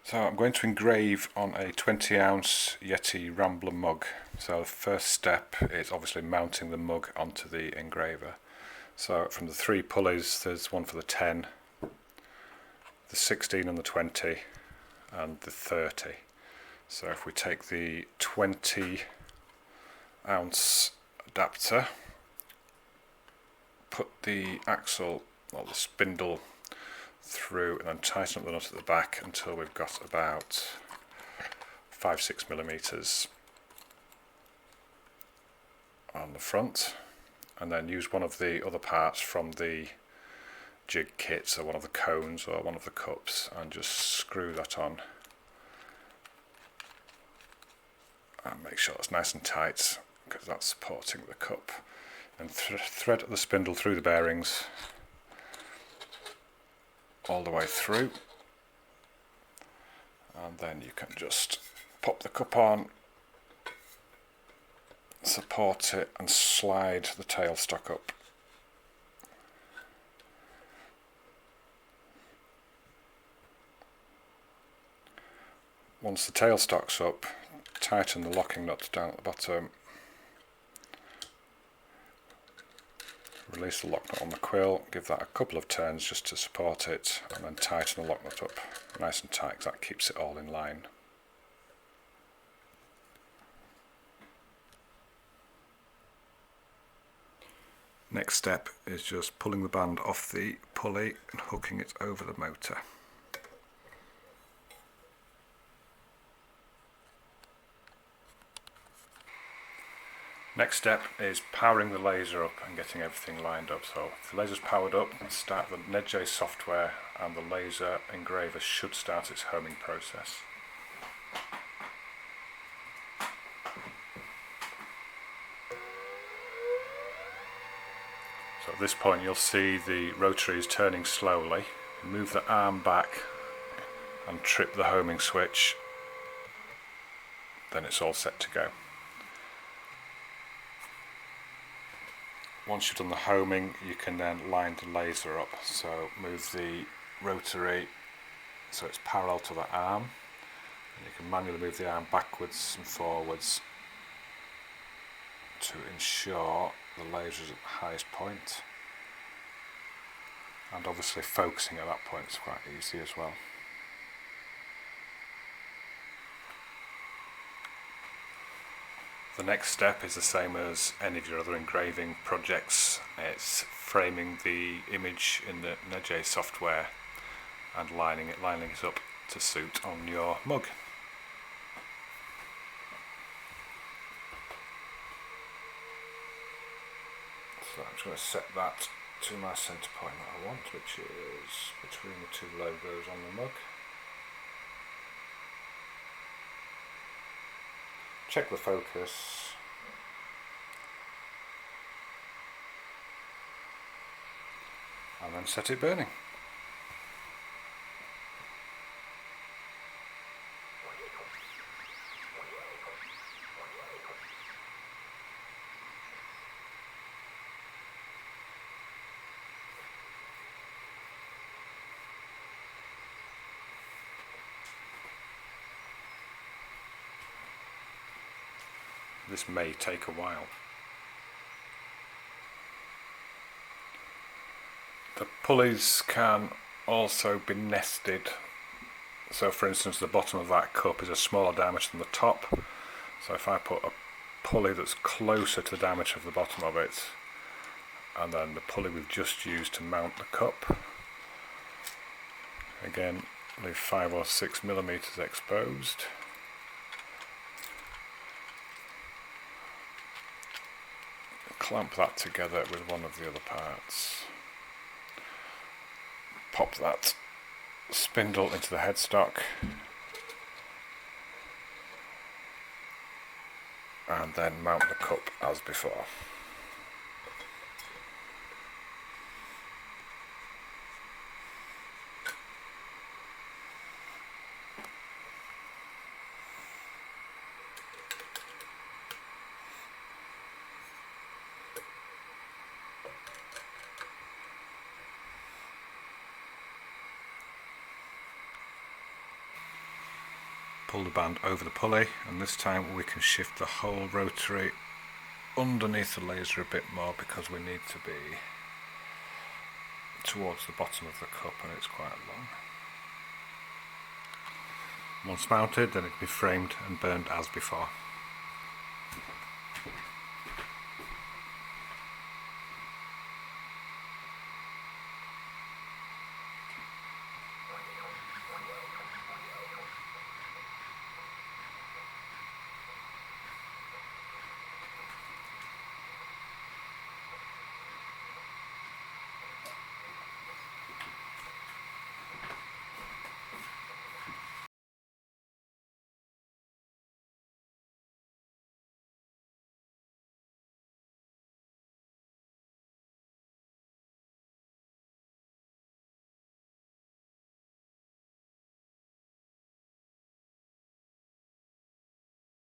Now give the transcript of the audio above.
So I'm going to engrave on a 20-ounce Yeti Rambler mug. So the first step is obviously mounting the mug onto the engraver. So from the 3 pulleys, there's one for the 10, the 16 and the 20, and the 30. So if we take the 20-ounce adapter, put the axle or the spindle through and then tighten up the nut at the back until we've got about 5-6 millimeters on the front, and then use one of the other parts from the jig kit, so one of the cones or one of the cups, and just screw that on and make sure it's nice and tight because that's supporting the cup, and thread the spindle through the bearings all the way through, and then you can just pop the cup on, support it and slide the tailstock up. Once the tailstock's up, tighten the locking nut down at the bottom, release the lock nut on the quill, give that a couple of turns just to support it, and then tighten the lock nut up nice and tight, because that keeps it all in line. Next step is just pulling the band off the pulley and hooking it over the motor. Next step is powering the laser up and getting everything lined up. So if the laser's powered up, start the Neje software and the laser engraver should start its homing process. So at this point you'll see the rotary is turning slowly. Move the arm back and trip the homing switch, then it's all set to go. Once you've done the homing, you can then line the laser up. So move the rotary so it's parallel to the arm, and you can manually move the arm backwards and forwards to ensure the laser is at the highest point. And obviously focusing at that point is quite easy as well. The next step is the same as any of your other engraving projects. It's framing the image in the Neje software and lining it up to suit on your mug. So I'm just going to set that to my centre point that I want, which is between the 2 logos on the mug. Check the focus, and then set it burning. This may take a while. The pulleys can also be nested. So for instance, the bottom of that cup is a smaller diameter than the top. So if I put a pulley that's closer to the diameter of the bottom of it, and then the pulley we've just used to mount the cup, again leave 5 or 6 millimeters exposed. Clamp that together with one of the other parts. Pop that spindle into the headstock, and then mount the cup as before. pull the band over the pulley, and this time we can shift the whole rotary underneath the laser a bit more because we need to be towards the bottom of the cup and it's quite long. Once mounted, then it can be framed and burned as before.